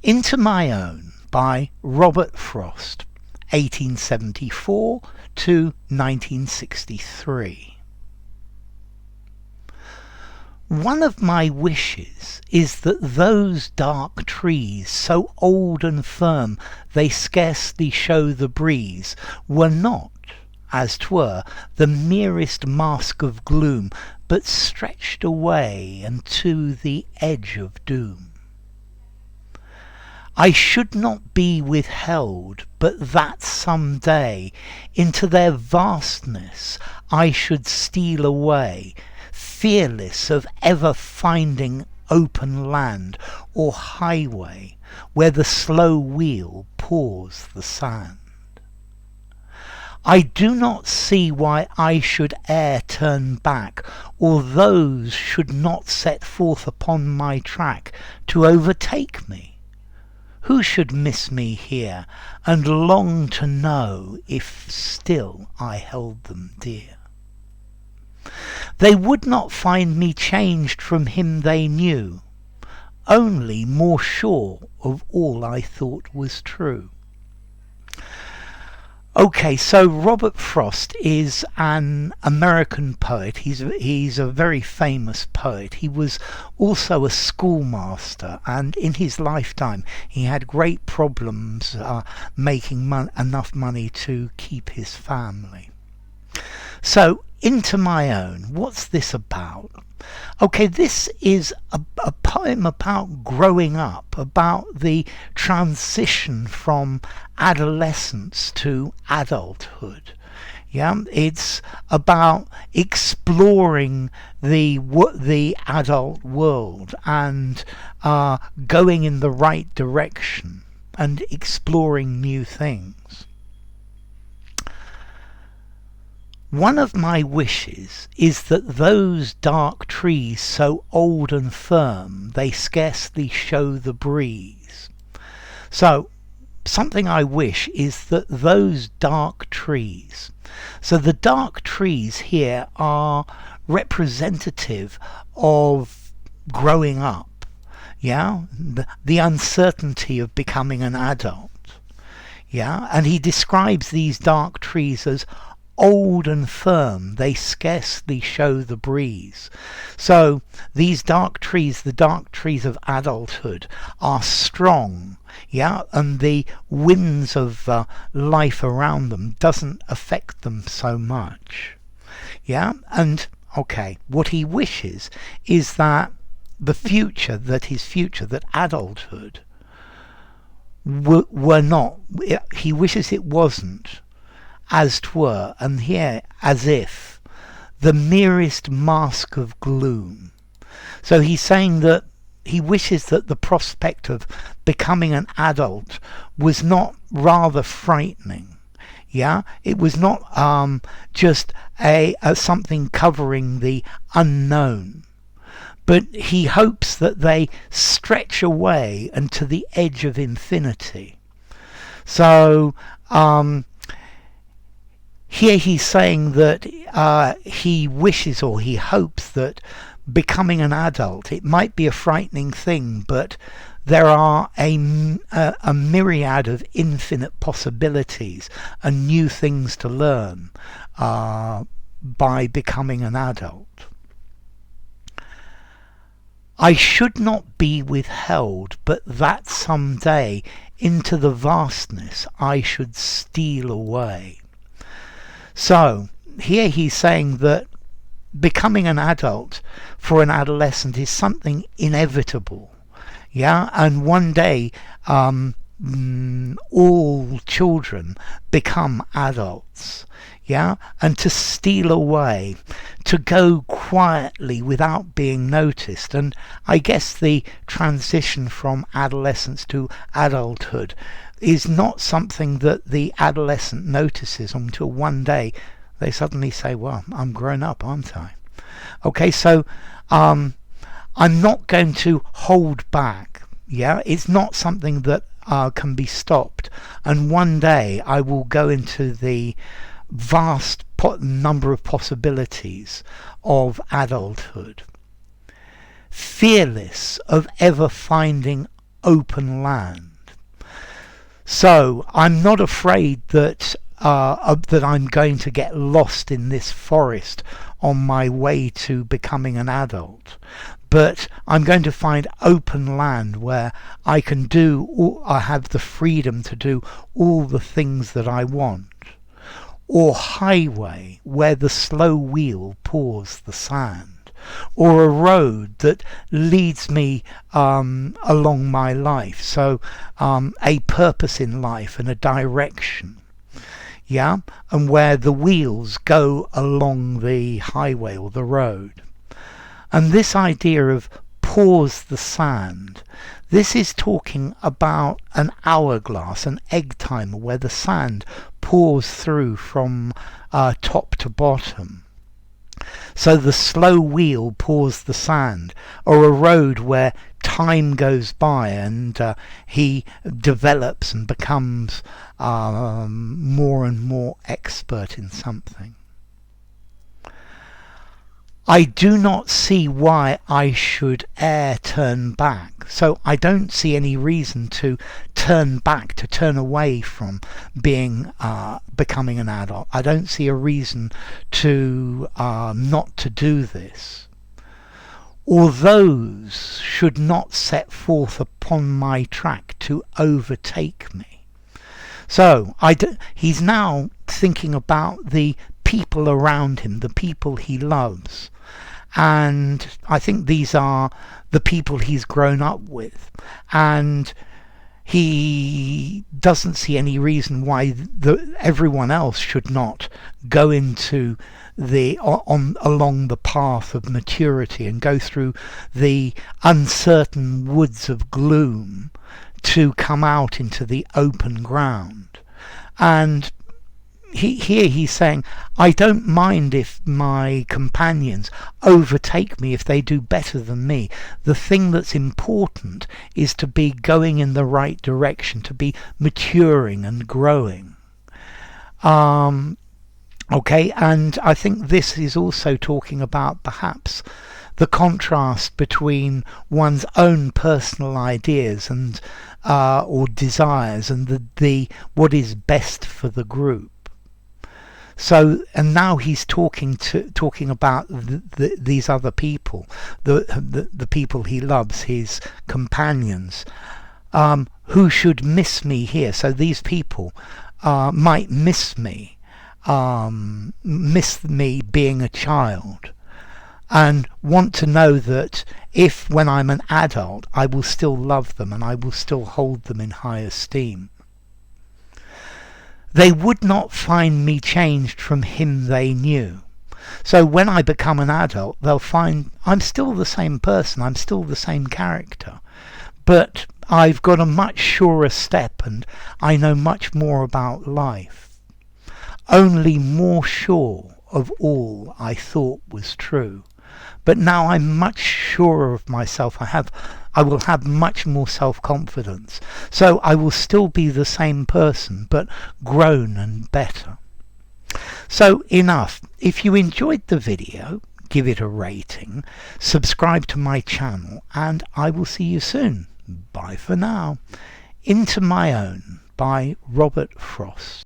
Into My Own by Robert Frost, 1874 to 1963. One of my wishes is that those dark trees, so old and firm they scarcely show the breeze, were not, as 'twere, the merest mask of gloom, but stretched away unto the edge of doom. I should not be withheld, but that some day into their vastness I should steal away, fearless of ever finding open land or highway where the slow wheel paws the sand. I do not see why I should e'er turn back, or those should not set forth upon my track to overtake me. Who should miss me here, and long to know if still I held them dear? They would not find me changed from him they knew, only more sure of all I thought was true. Okay, so Robert Frost is an American poet. He's a very famous poet. He was also a schoolmaster, and in his lifetime he had great problems making enough money to keep his family. So, Into My Own, what's this about? Okay, this is a poem about growing up, about the transition from adolescence to adulthood. Yeah, it's about exploring the adult world and going in the right direction and exploring new things. One of my wishes is that those dark trees, so old and firm they scarcely show the breeze. So something I wish is that those dark trees, so the dark trees here are representative of growing up, yeah, the uncertainty of becoming an adult, yeah, and he describes these dark trees as old and firm, they scarcely show the breeze. So these dark trees, the dark trees of adulthood, are strong, yeah, and the winds of life around them doesn't affect them so much, yeah. And okay, what he wishes is that that adulthood were not, he wishes it wasn't, as 'twere, and here as if, the merest mask of gloom. So he's saying that he wishes that the prospect of becoming an adult was not rather frightening. Yeah, it was not just a something covering the unknown, but he hopes that they stretch away unto the edge of infinity. So here he's saying that he wishes or he hopes that becoming an adult, it might be a frightening thing, but there are a myriad of infinite possibilities and new things to learn by becoming an adult. I should not be withheld, but that some day into the vastness I should steal away. So here he's saying that becoming an adult for an adolescent is something inevitable, yeah, and one day all children become adults, yeah, and to steal away, to go quietly without being noticed. And I guess the transition from adolescence to adulthood is not something that the adolescent notices until one day they suddenly say, well, I'm grown up, aren't I? Okay, so I'm not going to hold back, yeah, it's not something that can be stopped, and one day I will go into the vast number of possibilities of adulthood, fearless of ever finding open land. So I'm not afraid that that I'm going to get lost in this forest on my way to becoming an adult, but I'm going to find open land where I can I have the freedom to do all the things that I want. Or highway where the slow wheel pours the sand, or a road that leads me along my life. So a purpose in life and a direction. Yeah, and where the wheels go along the highway or the road. And this idea of pours the sand, this is talking about an hourglass, an egg timer, where the sand pours through from top to bottom. So the slow wheel pours the sand, or a road where time goes by and he develops and becomes more and more expert in something. I do not see why I should e'er turn back. So I don't see any reason to turn back, to turn away from becoming an adult. I don't see a reason to not to do this. Or those should not set forth upon my track to overtake me. So he's now thinking about the people around him, the people he loves. And I think these are the people he's grown up with. And he doesn't see any reason why everyone else should not go into along the path of maturity and go through the uncertain woods of gloom to come out into the open ground. And here he's saying, I don't mind if my companions overtake me, if they do better than me. The thing that's important is to be going in the right direction, to be maturing and growing. Okay, and I think this is also talking about perhaps the contrast between one's own personal ideas and or desires and the what is best for the group. So, and now he's talking about these other people, the people he loves, his companions, who should miss me here. So these people might miss me being a child, and want to know that if, when I'm an adult, I will still love them and I will still hold them in high esteem. They would not find me changed from him they knew. So when I become an adult, they'll find I'm still the same person, I'm still the same character, but I've got a much surer step and I know much more about life. Only more sure of all I thought was true. But now I'm much surer of myself. I will have much more self-confidence. So I will still be the same person, but grown and better. So enough. If you enjoyed the video, give it a rating, subscribe to my channel, and I will see you soon. Bye for now. Into My Own by Robert Frost.